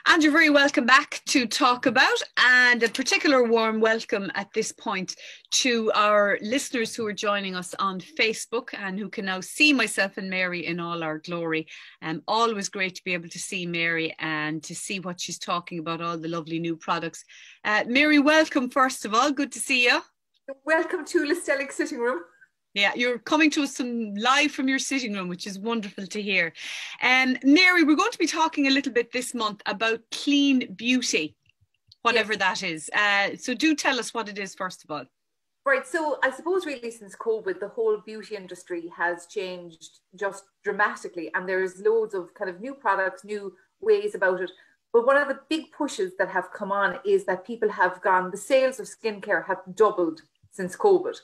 And you're very welcome back to Talkabout, and a particular warm welcome at this point to our listeners who are joining us on Facebook and who can now see myself and Mary in all our glory. Always great to be able to see Mary and to see what she's talking about, all the lovely new products. Mary, welcome first of all. Good to see you. Welcome to Listellic Sitting Room. Yeah, you're coming to us live from your sitting room, which is wonderful to hear. Mary, we're going to be talking a little bit this month about clean beauty, whatever that is. So do tell us what it is, first of all. Right, so I suppose really since COVID, the whole beauty industry has changed just dramatically, and there's loads of kind of new products, new ways about it. But one of the big pushes that have come on is that people have gone, the sales of skincare have doubled since COVID.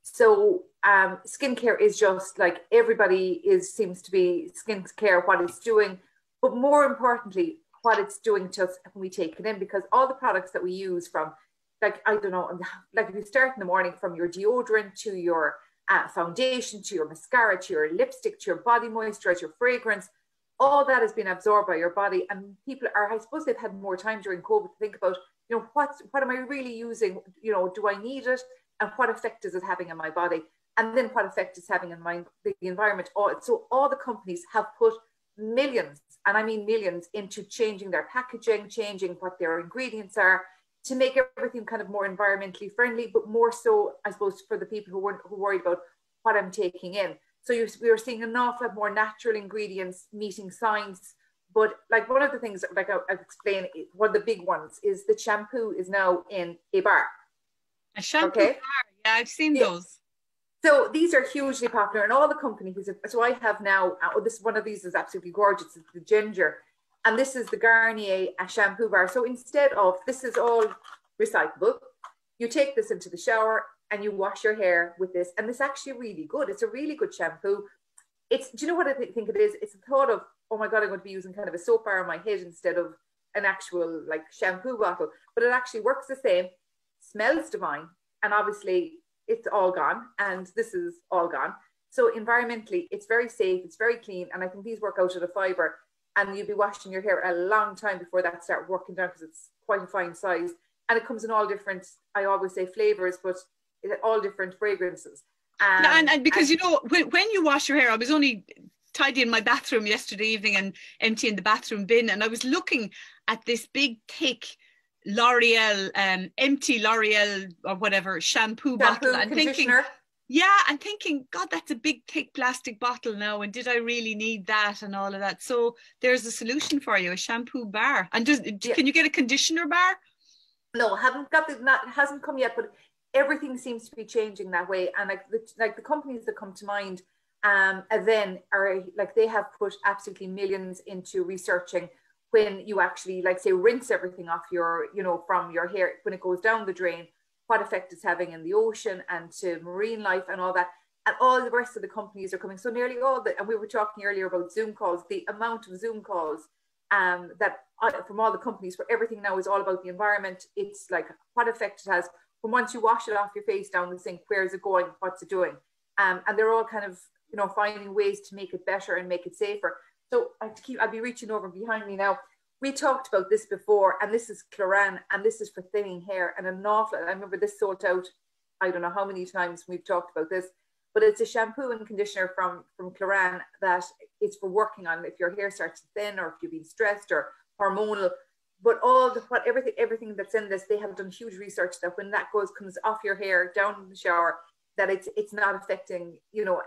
So skincare is just like everybody seems to be skincare, what it's doing, but more importantly, what it's doing to us when we take it in, because all the products that we use from, like, I don't know, like if you start in the morning from your deodorant to your foundation, to your mascara, to your lipstick, to your body moisturizer, your fragrance, all that has been absorbed by your body. And people are, I suppose they've had more time during COVID to think about, you know, what am I really using? You know, do I need it? And what effect is it having on my body? And then what effect it's having on the environment. So all the companies have put millions, and I mean millions, into changing their packaging, changing what their ingredients are, to make everything kind of more environmentally friendly, but more so, I suppose, for the people who worried about what I'm taking in. So we are seeing an awful lot more natural ingredients meeting science. But like one of the things, like I've explained, one of the big ones is the shampoo is now in a bar. A shampoo bar, yeah, I've seen those. So these are hugely popular, and all the companies. So I have now. One of these is absolutely gorgeous. It's the ginger, and this is the Garnier Shampoo Bar. So instead of, this is all recyclable. You take this into the shower and you wash your hair with this, and it's actually really good. It's a really good shampoo. Do you know what I think it is? It's a thought of, oh my God, I'm going to be using kind of a soap bar on my head instead of an actual like shampoo bottle, but it actually works the same. Smells divine, and obviously it's all gone, and this is all gone. So environmentally, it's very safe, it's very clean, and I think these work out of the fiber, and you'll be washing your hair a long time before that start working down, because it's quite a fine size, and it comes in all different, I always say flavors, but all different fragrances. And because you know, when you wash your hair, I was only tidying my bathroom yesterday evening and emptying the bathroom bin, and I was looking at this big thick L'Oreal, empty L'Oreal or whatever shampoo bottle, and thinking, God, that's a big thick plastic bottle now, and did I really need that and all of that? So there's a solution for you, a shampoo bar. And can you get a conditioner bar? No, haven't got it hasn't come yet, but everything seems to be changing that way. And like the companies that come to mind, then are like, they have put absolutely millions into researching when you actually, like, say, rinse everything off your, you know, from your hair, when it goes down the drain, what effect it's having in the ocean and to marine life and all that. And all the rest of the companies are coming. So nearly all and we were talking earlier about Zoom calls, the amount of Zoom calls from all the companies, where everything now is all about the environment. It's like what effect it has. But once you wash it off your face down the sink, where is it going? What's it doing? And they're all kind of, you know, finding ways to make it better and make it safer. So I'll be reaching over behind me now. We talked about this before, and this is Cloran, and this is for thinning hair. And I remember this sold out, I don't know how many times we've talked about this, but it's a shampoo and conditioner from Cloran that is for working on if your hair starts to thin, or if you've been stressed or hormonal. But everything that's in this, they have done huge research that when that comes off your hair down in the shower, that it's not affecting, you know,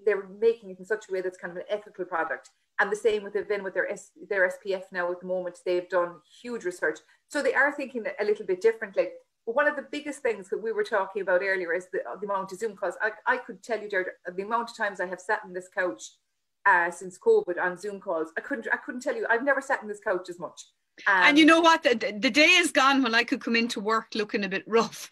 they're making it in such a way that's kind of an ethical product. And the same with their SPF now at the moment. They've done huge research. So they are thinking a little bit differently. But one of the biggest things that we were talking about earlier is the amount of Zoom calls. I could tell you, Deirdre, the amount of times I have sat in this couch since COVID on Zoom calls. I couldn't tell you. I've never sat in this couch as much. And you know what? The day is gone when I could come into work looking a bit rough.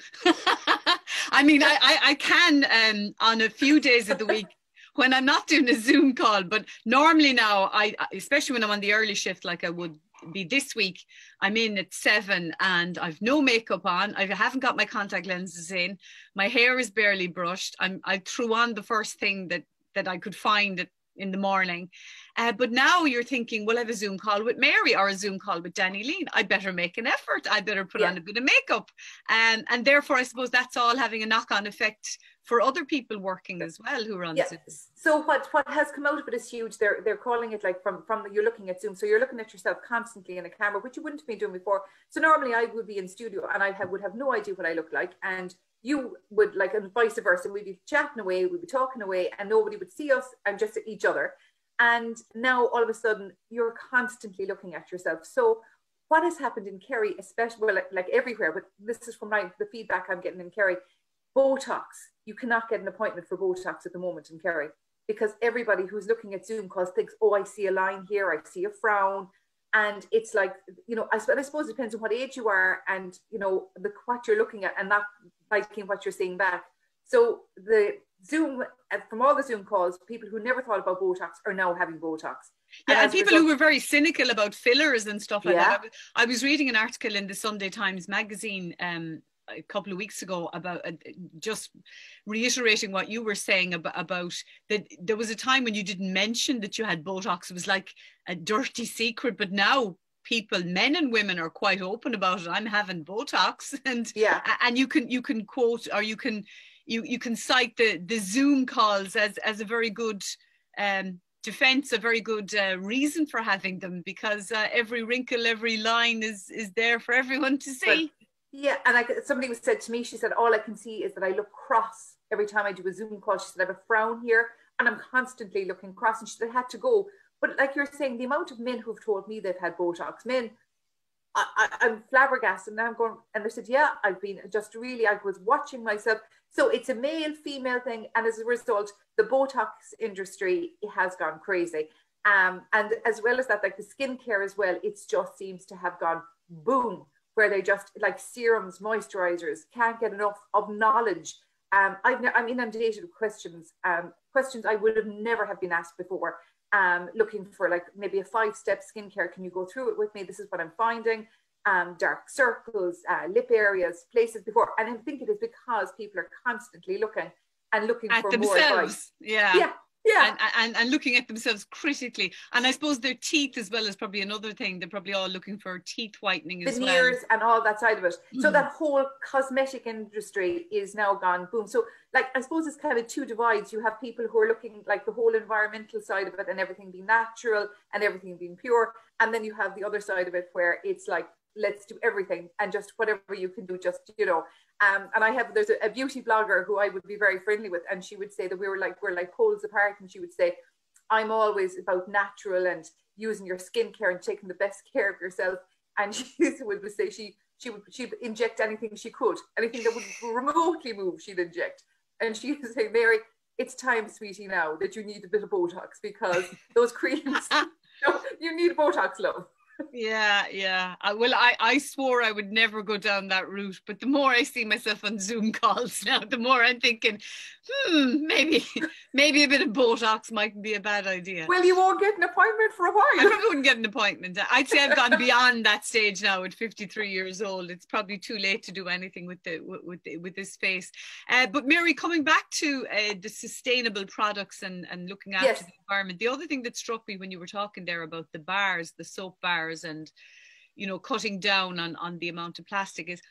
I mean, I can on a few days of the week when I'm not doing a Zoom call, but normally now, especially when I'm on the early shift, like I would be this week, I'm in at 7 and I've no makeup on. I haven't got my contact lenses in. My hair is barely brushed. I threw on the first thing that I could find in the morning. But now you're thinking, well, I have a Zoom call with Mary or a Zoom call with Danny Lean. I better make an effort. I better put on a bit of makeup. And therefore, I suppose that's all having a knock-on effect for other people working as well who are on Zoom. So what has come out of it is huge. They're calling it like from you're looking at Zoom. So you're looking at yourself constantly in a camera, which you wouldn't have been doing before. So normally I would be in studio and I would have no idea what I look like. And you would like, and vice versa. We'd be chatting away, we'd be talking away and nobody would see us and just each other. And now all of a sudden you're constantly looking at yourself. So what has happened in Kerry, especially, well, like everywhere, but this is from the feedback I'm getting in Kerry, Botox. You cannot get an appointment for Botox at the moment in Kerry because everybody who's looking at Zoom calls thinks, oh, I see a line here, I see a frown. And it's like, you know, I suppose it depends on what age you are and, you know, what you're looking at and not liking what you're seeing back. So the Zoom, from all the Zoom calls, people who never thought about Botox are now having Botox. Yeah, and people who were very cynical about fillers and stuff like that. I was reading an article in the Sunday Times magazine a couple of weeks ago about just reiterating what you were saying about that there was a time when you didn't mention that you had Botox. It was like a dirty secret, but now people, men and women, are quite open about it. I'm having Botox, and you can quote, or you can cite the Zoom calls as a very good defense, a very good reason for having them, because every wrinkle, every line is there for everyone to see. Yeah, and somebody said to me, she said, all I can see is that I look cross every time I do a Zoom call. She said, I have a frown here and I'm constantly looking cross. And she said, I had to go. But like you're saying, the amount of men who've told me they've had Botox, men, I'm flabbergasted. And I'm going, and they said, yeah, I've been just really, I was watching myself. So it's a male, female thing. And as a result, the Botox industry has gone crazy. And as well as that, like the skincare as well, it just seems to have gone boom, where they just like serums, moisturizers, can't get enough of knowledge. I'm inundated with questions I would have never have been asked before. Looking for like maybe a 5-step skincare. Can you go through it with me? This is what I'm finding. Dark circles, lip areas, places before. And I think it is because people are constantly looking at for themselves. More advice. Yeah. And looking at themselves critically. And I suppose their teeth as well is probably another thing. They're probably all looking for teeth whitening as well. Veneers and all that side of it. So that whole cosmetic industry is now gone boom. So like, I suppose it's kind of two divides. You have people who are looking like the whole environmental side of it and everything being natural and everything being pure. And then you have the other side of it where it's like, let's do everything and just whatever you can do, just, you know. And there's a beauty blogger who I would be very friendly with, and she would say that we're like poles apart, and she would say, I'm always about natural and using your skincare and taking the best care of yourself. And she would say she'd inject anything she could, anything that would remotely move, she'd inject. And she would say, Mary, it's time, sweetie, now that you need a bit of Botox, because those creams, you need Botox, love. Yeah. I swore I would never go down that route, but the more I see myself on Zoom calls now, the more I'm thinking, maybe a bit of Botox mightn't be a bad idea. Well, you won't get an appointment for a while. I probably wouldn't get an appointment. I'd say I've gone beyond that stage now at 53 years old. It's probably too late to do anything with this face. But Mary, coming back to the sustainable products and looking after the environment, the other thing that struck me when you were talking there about the bars, the soap bars, and, you know, cutting down on the amount of plastic is,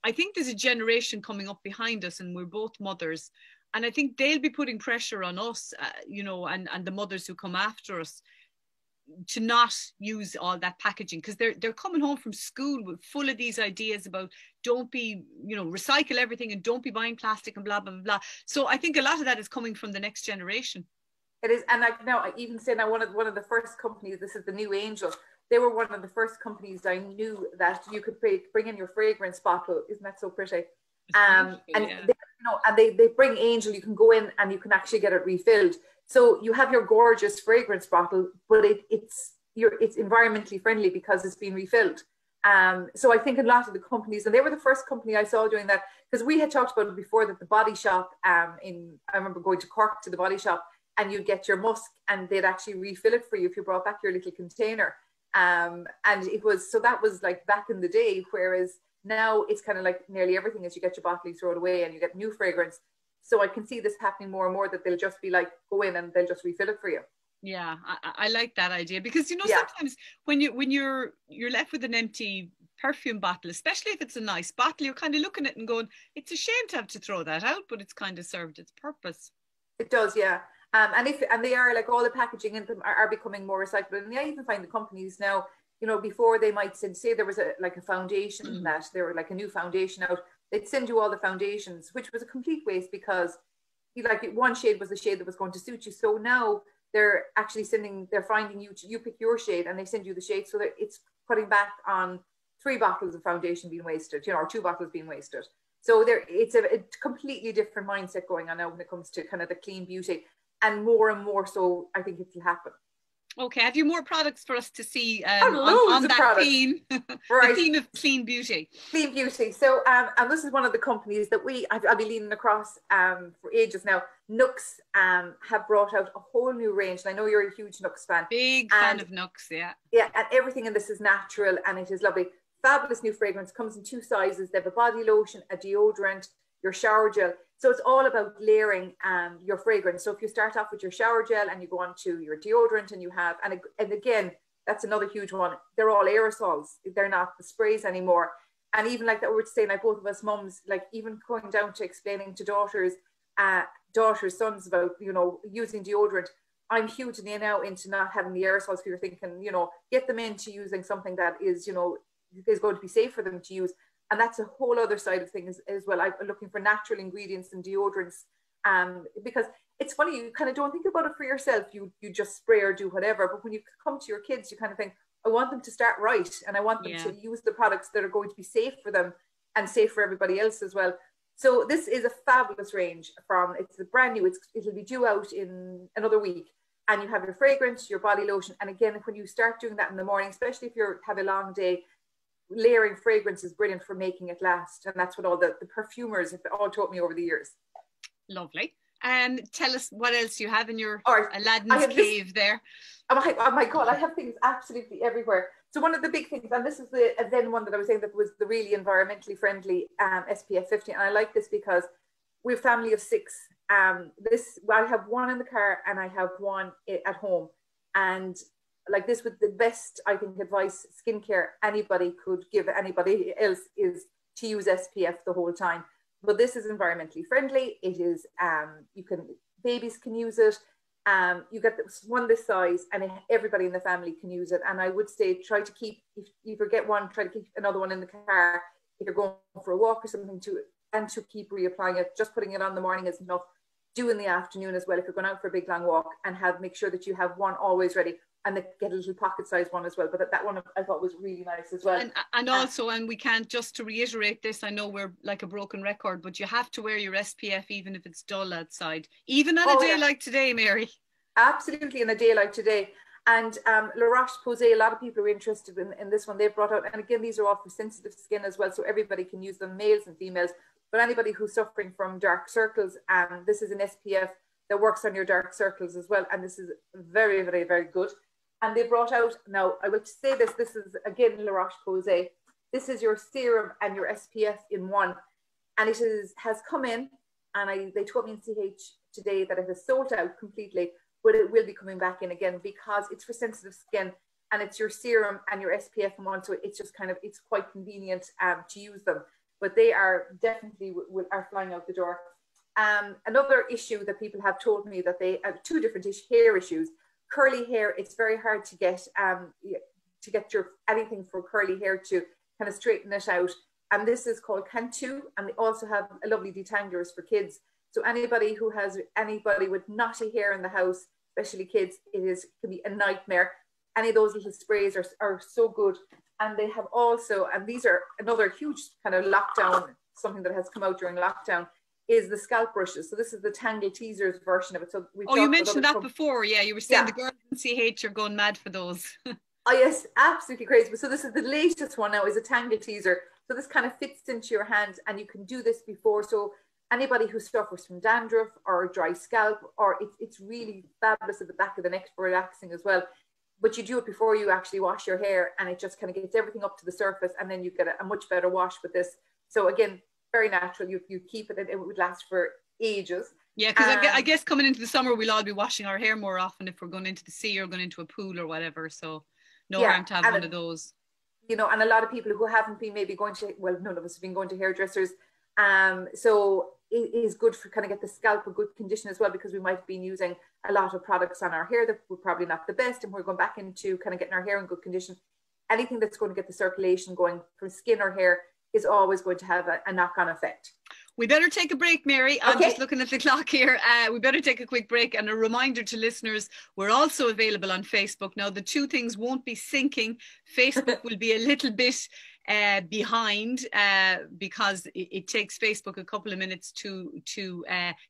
I think there's a generation coming up behind us, and we're both mothers, and I think they'll be putting pressure on us, you know, and the mothers who come after us, to not use all that packaging, because they're coming home from school full of these ideas about don't be, you know, recycle everything and don't be buying plastic and blah blah blah. So I think a lot of that is coming from the next generation. It is, and like now, I even say now one of the first companies, this is the New Angel. They were one of the first companies I knew that you could bring in your fragrance bottle. Isn't that so pretty? They bring Angel. You can go in and you can actually get it refilled. So you have your gorgeous fragrance bottle, but it's environmentally friendly because it's been refilled. So I think a lot of the companies, and they were the first company I saw doing that, because we had talked about it before, that the Body Shop I remember going to Cork to the Body Shop, and you'd get your musk and they'd actually refill it for you if you brought back your little container. And it was, so that was like back in the day, whereas now it's kind of like nearly everything is you get your bottle, you throw it away and you get new fragrance. So I can see this happening more and more, that they'll just be like, go in and they'll just refill it for you. Yeah, I like that idea, because Yeah. sometimes when you're left with an empty perfume bottle, especially if it's a nice bottle, you're kind of looking at it and going, it's a shame to have to throw that out, but it's kind of served its purpose. It does, yeah. And they are, like, all the packaging in them are becoming more recyclable. And I even find the companies now, before they might say there was a foundation, that there were like a new foundation out, they'd send you all the foundations, which was a complete waste, because one shade was the shade that was going to suit you. So now they're finding you pick your shade, and they send you the shade, so that it's putting back on 3 bottles of foundation being wasted, or 2 bottles being wasted. So it's a completely different mindset going on now when it comes to kind of the clean beauty, and more so, I think it will happen. Okay, have you more products for us to see on that products. Theme, right. The theme of clean beauty? Clean beauty. So, and this is one of the companies that I've been leaning across for ages now. Nooks have brought out a whole new range, and I know you're a huge Nooks fan. Big fan of Nooks, yeah. Yeah, and everything in this is natural, and it is lovely. Fabulous new fragrance. Comes in 2 sizes. They have a body lotion, a deodorant, your shower gel. So it's all about layering your fragrance. So if you start off with your shower gel and you go on to your deodorant, and you have, and again, that's another huge one. They're all aerosols. They're not the sprays anymore. And even like that, we were saying, like, both of us mums, like, even going down to explaining to daughters, sons about, using deodorant. I'm hugely now into not having the aerosols, because you're thinking, get them into using something that is, is going to be safe for them to use. And that's a whole other side of things as well. I'm looking for natural ingredients and deodorants, because it's funny, you kind of don't think about it for yourself. You just spray or do whatever. But when you come to your kids, you kind of think, I want them to start right, and I want them to use the products that are going to be safe for them and safe for everybody else as well. So this is a fabulous range. It's brand new. It'll be due out in another week. And you have your fragrance, your body lotion. And again, when you start doing that in the morning, especially if you have a long day, layering fragrance is brilliant for making it last. And that's what all the perfumers have all taught me over the years. Lovely. Tell us what else you have in your right. Aladdin's cave there. Oh my God, I have things absolutely everywhere. So one of the big things, and this is the then one that I was saying that was the really environmentally friendly SPF 50. And I like this because we have a family of 6. I have one in the car and I have one at home. And like, this was the best, I think, advice, skincare anybody could give anybody else, is to use SPF the whole time. But this is environmentally friendly. It is, babies can use it. You get one this size, and everybody in the family can use it. And I would say, try to keep, if you forget one, try to keep another one in the car if you're going for a walk or something, to keep reapplying it. Just putting it on in the morning is enough. Do in the afternoon as well if you're going out for a big long walk, and make sure that you have one always ready, and get a little pocket size one as well. But that one I thought was really nice as well. And also, and we can't, just to reiterate this, I know we're like a broken record, but you have to wear your SPF even if it's dull outside, even on a day like today, Mary. Absolutely, in a day like today. And La Roche-Posay, a lot of people are interested in this one. They've brought out, and again, these are all for sensitive skin as well, so everybody can use them, males and females. But anybody who's suffering from dark circles, this is an SPF that works on your dark circles as well. And this is very, very, very good. And they brought out, now I will say this is again La Roche-Posay. This is your serum and your SPF in one. And it has come in, and they told me in CH today that it has sold out completely, but it will be coming back in again, because it's for sensitive skin, and it's your serum and your SPF in one. So it's just it's quite convenient to use them. But they are definitely are flying out the door. Another issue that people have told me, that they have 2 different hair issues. Curly hair, it's very hard to get anything for curly hair to kind of straighten it out. And this is called Cantu, and they also have a lovely detanglers for kids. So anybody who has anybody with knotty hair in the house, especially kids, can be a nightmare. Any of those little sprays are so good. And they have also, and these are another huge kind of lockdown, something that has come out during lockdown, is the scalp brushes. So this is the Tangle Teasers version of it. So you mentioned that before. Yeah, you were saying the girls in CH are going mad for those. Oh yes, absolutely crazy. So this is the latest one now, is a Tangle Teaser. So this kind of fits into your hand, and you can do this before. So anybody who suffers from dandruff or dry scalp, or it's really fabulous at the back of the neck for relaxing as well. But you do it before you actually wash your hair, and it just kind of gets everything up to the surface, and then you get a much better wash with this. So again, very natural. You keep it, and it would last for ages. Yeah, because I guess coming into the summer, we'll all be washing our hair more often if we're going into the sea or going into a pool or whatever. So no harm to have one of those. You know, and a lot of people who haven't been maybe going to, well, none of us have been going to hairdressers. So it is good for kind of get the scalp in good condition as well, because we might have been using a lot of products on our hair that were probably not the best, and we're going back into kind of getting our hair in good condition. Anything that's going to get the circulation going from skin or hair is always going to have a knock-on effect. We better take a break, Mary. I'm just looking at the clock here. We better take a quick break. And a reminder to listeners, we're also available on Facebook. Now, the two things won't be syncing. Facebook will be a little bit behind because it takes Facebook a couple of minutes to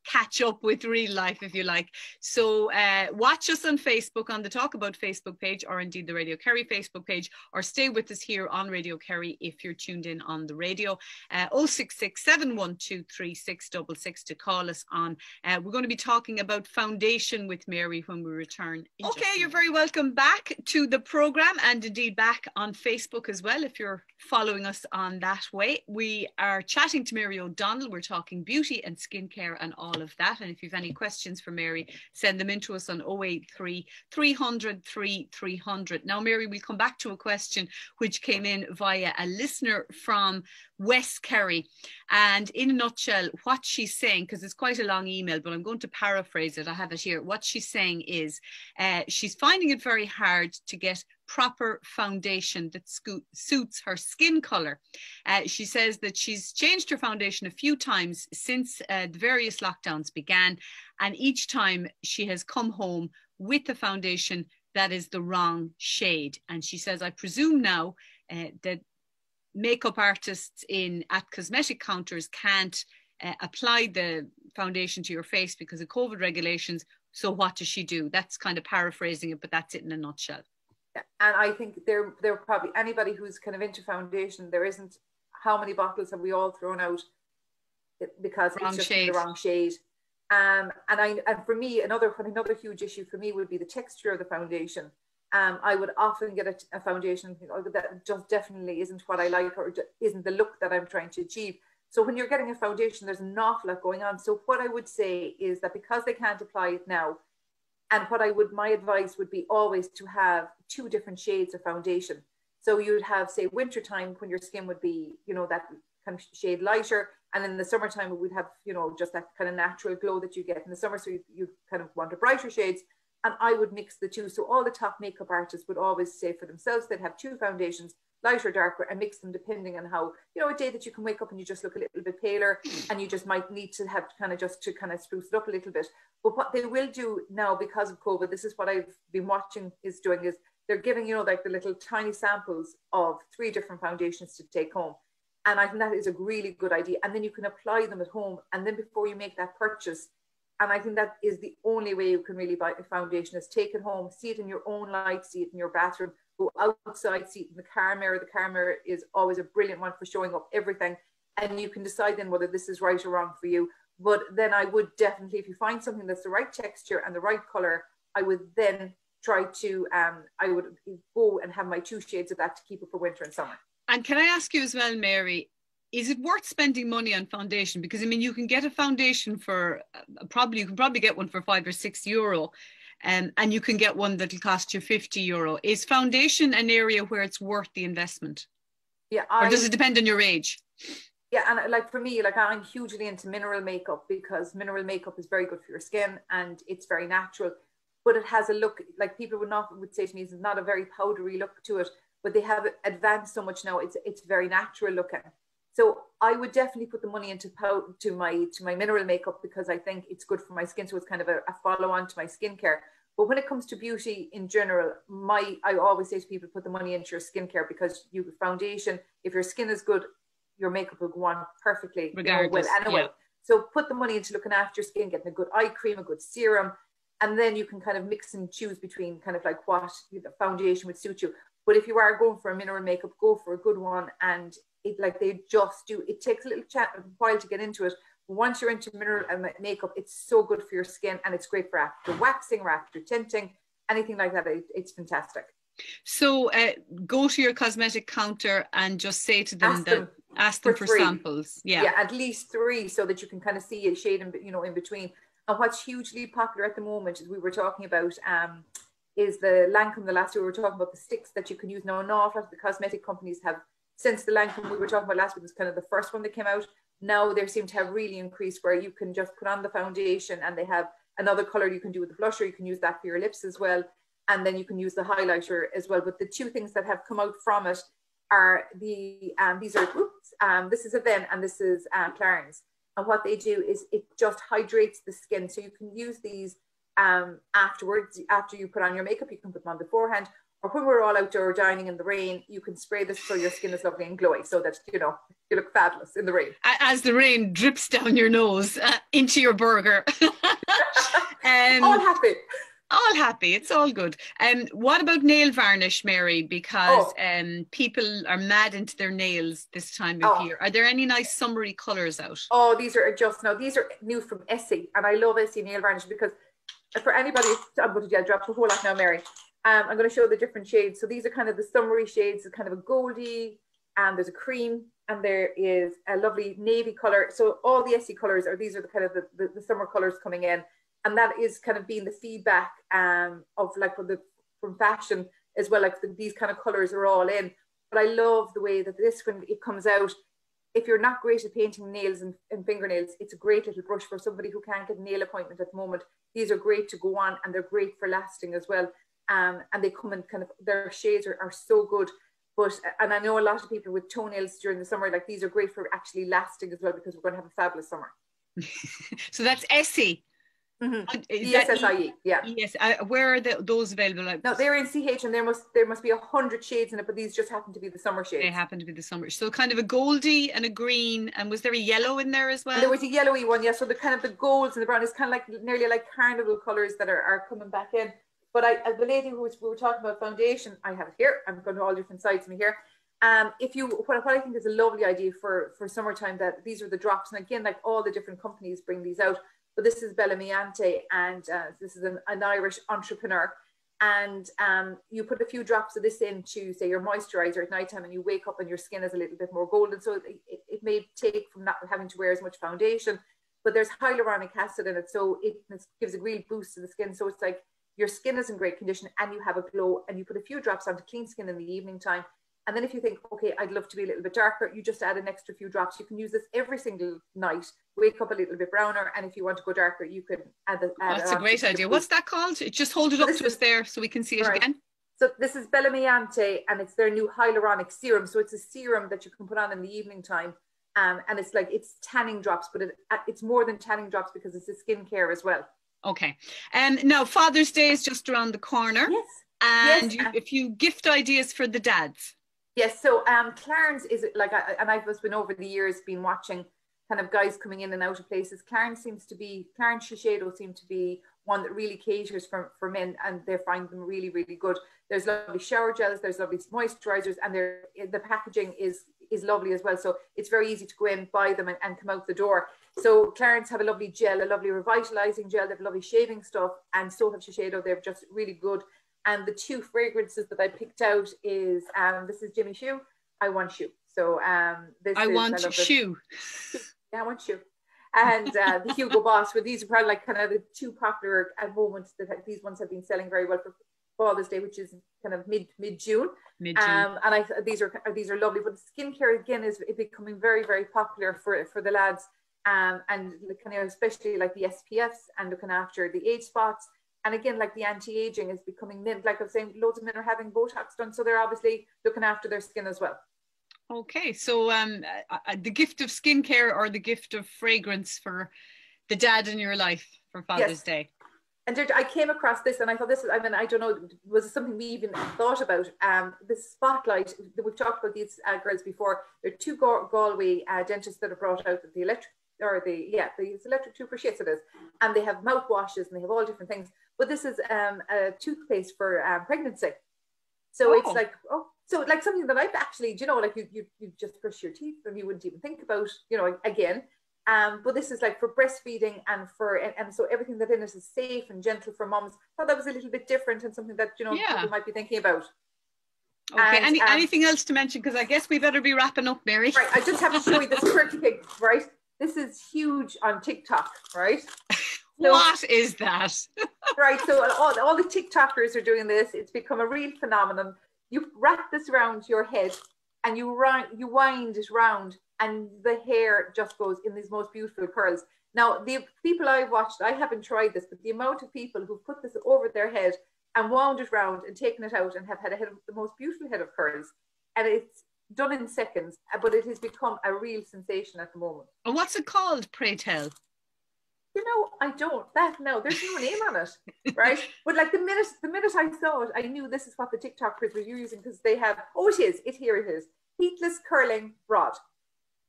catch up with real life, if you like. So watch us on Facebook, on the Talkabout Facebook page, or indeed the Radio Kerry Facebook page, or stay with us here on Radio Kerry if you're tuned in on the radio. 066 712 3666 to call us on. We're going to be talking about foundation with Mary when we return. Okay, you're very welcome back to the programme, and indeed back on Facebook as well if you're following us on that way. We are chatting to Mary O'Donnell. We're talking beauty and skincare and all of that. And if you've any questions for Mary, send them in to us on 083 300 3300. Now, Mary, we'll come back to a question which came in via a listener from West Kerry. And in a nutshell, what she's saying, because it's quite a long email, but I'm going to paraphrase it. I have it here. What she's saying is she's finding it very hard to get proper foundation that suits her skin color. She says that she's changed her foundation a few times since the various lockdowns began, and each time she has come home with the foundation that is the wrong shade. And she says, I presume now that makeup artists at cosmetic counters can't apply the foundation to your face because of COVID regulations. So what does she do? That's kind of paraphrasing it, but that's it in a nutshell. And I think there probably anybody who's kind of into foundation, there isn't, how many bottles have we all thrown out because it's just the wrong shade. And for me, another huge issue for me would be the texture of the foundation. I would often get a foundation and think, oh, that just definitely isn't what I like, or isn't the look that I'm trying to achieve. So when you're getting a foundation, there's an awful lot going on. So what I would say is that because they can't apply it now, and my advice would be always to have 2 different shades of foundation. So you'd have, say, wintertime when your skin would be, that kind of shade lighter. And in the summertime, it would have, just that kind of natural glow that you get in the summer. So you kind of want a brighter shades. And I would mix the 2. So all the top makeup artists would always say for themselves, they'd have 2 foundations, lighter, darker, and mix them depending on how, a day that you can wake up and you just look a little bit paler and you just might need to have to spruce it up a little bit. But what they will do now because of COVID, this is what I've been watching is they're giving, like the little tiny samples of 3 different foundations to take home. And I think that is a really good idea. And then you can apply them at home. And then before you make that purchase, and I think that is the only way you can really buy a foundation, is take it home, see it in your own light, see it in your bathroom, go outside, see it in the car mirror. The car mirror is always a brilliant one for showing up everything. And you can decide then whether this is right or wrong for you. But then I would definitely, if you find something that's the right texture and the right color, I would then try to, I would go and have my 2 shades of that to keep it for winter and summer. And can I ask you as well, Mary, is it worth spending money on foundation? Because I mean, you can get a foundation for you can probably get one for €5 or €6, and you can get one that'll cost you €50. Is foundation an area where it's worth the investment? Yeah. Or does it depend on your age? Yeah, and like for me, like I'm hugely into mineral makeup because mineral makeup is very good for your skin and it's very natural. But it has a look, like people would say to me, it's not a very powdery look to it, but they have advanced so much now. It's very natural looking. So I would definitely put the money into my mineral makeup because I think it's good for my skin. So it's kind of a follow on to my skincare. But when it comes to beauty in general, I always say to people, put the money into your skincare because you foundation, if your skin is good, your makeup will go on perfectly. Regardless, anyway. Yeah. So put the money into looking after your skin, getting a good eye cream, a good serum, and then you can kind of mix and choose between kind of like what foundation would suit you. But if you are going for a mineral makeup, go for a good one. And it takes a little while to get into it. But once you're into mineral makeup, it's so good for your skin and it's great for after waxing or after tinting, anything like that. It's fantastic. So go to your cosmetic counter and just say to them ask them for samples. Yeah, at least 3 so that you can kind of see a shade in between. And what's hugely popular at the moment, as we were talking about, is the Lancome. The last year we were talking about the sticks that you can use now. An awful lot of the cosmetic companies have, since the Lancome we were talking about last week was kind of the first one that came out. Now they seem to have really increased, where you can just put on the foundation and they have another color you can do with the blusher. You can use that for your lips as well. And then you can use the highlighter as well. But the two things that have come out from it are these are, this is Avène and this is Clarins. And what they do is it just hydrates the skin. So you can use these afterwards, after you put on your makeup. You can put them on beforehand, or when we're all outdoor dining in the rain, you can spray this so your skin is lovely and glowy, so that, you know, you look fabulous in the rain. As the rain drips down your nose into your burger. All happy. All happy. It's all good. What about nail varnish, Mary? Because people are mad into their nails this time of year. Are there any nice summery colours out? Oh, these are these are new from Essie, and I love Essie nail varnish because for anybody, I'm going to drop the whole lot now, Mary. I'm going to show the different shades. So these are kind of the summery shades. It's kind of a goldy, and there's a cream, and there is a lovely navy color. So all the Essie colors these are the kind of the summer colors coming in. And that is kind of being the feedback of like from fashion as well. Like these kind of colors are all in. But I love the way that this, when it comes out, if you're not great at painting nails and fingernails, it's a great little brush for somebody who can't get a nail appointment at the moment. These are great to go on, and they're great for lasting as well. And they come in kind of, their shades are so good. And I know a lot of people with toenails during the summer, like these are great for actually lasting as well, because we're going to have a fabulous summer. So that's Essie. Mm-hmm. ESSIE, yeah. Yes. Where are those available? No, they're in CH, and there must be 100 shades in it, but these just happen to be the summer shades. They happen to be the summer. So kind of a goldie and a green, and was there a yellow in there as well? And there was a yellowy one, yeah. So the kind of the golds and the brown is kind of like nearly like carnival colours that are coming back in. But the lady we were talking about foundation, I have it here. I'm going to all different sides of me here. What I think is a lovely idea for summertime, that these are the drops, and again, like all the different companies bring these out. But this is Bellamiante, and this is an Irish entrepreneur. And you put a few drops of this into, say, your moisturizer at nighttime, and you wake up and your skin is a little bit more golden. So it may take from not having to wear as much foundation, but there's hyaluronic acid in it. So it gives a real boost to the skin. So it's like your skin is in great condition and you have a glow, and you put a few drops onto clean skin in the evening time. And then if you think, okay, I'd love to be a little bit darker, you just add an extra few drops. You can use this every single night, wake up a little bit browner, and if you want to go darker, you can add that's a great idea. What's that called? Just hold it up to us there so we can see it again. So this is Bellamiante, and it's their new hyaluronic serum. So it's a serum that you can put on in the evening time. And it's tanning drops, but it's more than tanning drops because it's a skincare as well. Okay. Now Father's Day is just around the corner. Yes. And a few gift ideas for the dads. Yes, so Clarins is like, and I've just been over the years been watching kind of guys coming in and out of places. Clarins Shiseido seem to be one that really caters for men, and they find them really, really good. There's lovely shower gels, there's lovely moisturizers, and the packaging is lovely as well. So it's very easy to go in, buy them, and come out the door. So Clarins have a lovely gel, a lovely revitalizing gel. They have lovely shaving stuff, and so have Shiseido. They're just really good. And the two fragrances that I picked out is this is Jimmy Choo, I Want Shoe. So I Want Shoe. Yeah, I Want Shoe. And the Hugo Boss, where these are probably like kind of the two popular at moments that these ones have been selling very well for Father's Day, which is kind of mid-June. And these are lovely. But skincare again is becoming very, very popular for the lads, and kind of especially like the SPFs and looking after the age spots. And again, like the anti-aging is becoming, like I was saying, loads of men are having Botox done, so they're obviously looking after their skin as well. Okay, so the gift of skincare or the gift of fragrance for the dad in your life for Father's Day. And I came across this, and I thought this is, I mean, I don't know, was it something we even thought about? This Spotlight, we've talked about these girls before. There are two Galway dentists that have brought out the electric, the electric toothbrush, yes it is. And they have mouthwashes, and they have all different things. But this is a toothpaste for pregnancy. So it's like, so like something that I've actually, like you just brush your teeth and you wouldn't even think about, again. But this is like for breastfeeding and so everything that in it is safe and gentle for moms. I thought that was a little bit different and something that, people might be thinking about. Okay, and, anything else to mention? Because I guess we better be wrapping up, Mary. Right, I just have to show you this quirky thing, right? This is huge on TikTok, right? What is that? Right, so all the TikTokers are doing this. It's become a real phenomenon. You wrap this around your head and you wind it round, and the hair just goes in these most beautiful curls. Now, the people I've watched, I haven't tried this, but the amount of people who put this over their head and wound it round and taken it out and have had the most beautiful head of curls. And it's done in seconds, but it has become a real sensation at the moment. And what's it called, pray tell? I don't. There's no name on it, right? But like the minute I saw it, I knew this is what the TikTokers were using, because they have. Here it is. Heatless Curling Rod.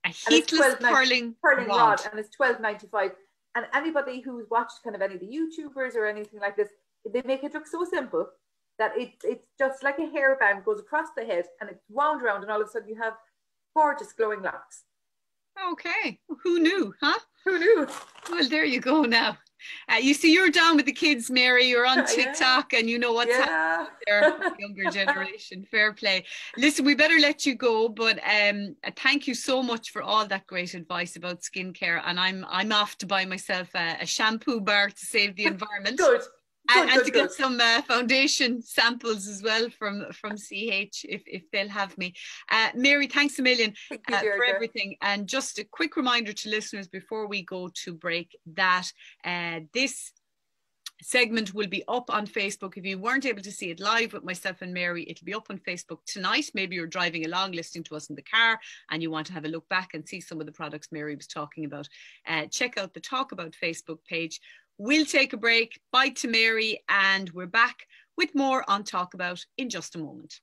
A heatless curling rod, and it's $12.95. And anybody who's watched kind of any of the YouTubers or anything like this, they make it look so simple that it's just like a hairband goes across the head and it's wound around, and all of a sudden you have gorgeous glowing locks. Okay, who knew, huh? Who knew? Well, there you go now. You see, you're down with the kids, Mary. You're on TikTok, and you know what's happening there. Younger generation. Fair play. Listen, we better let you go, but thank you so much for all that great advice about skincare. And I'm off to buy myself a shampoo bar to save the environment. Good. And to get some foundation samples as well from CH if they'll have me. Mary, thanks a million for everything. And just a quick reminder to listeners before we go to break that this segment will be up on Facebook. If you weren't able to see it live with myself and Mary, it'll be up on Facebook tonight. Maybe you're driving along listening to us in the car and you want to have a look back and see some of the products Mary was talking about. Check out the Talkabout Facebook page. We'll take a break. Bye to Mary, and we're back with more on Talkabout in just a moment.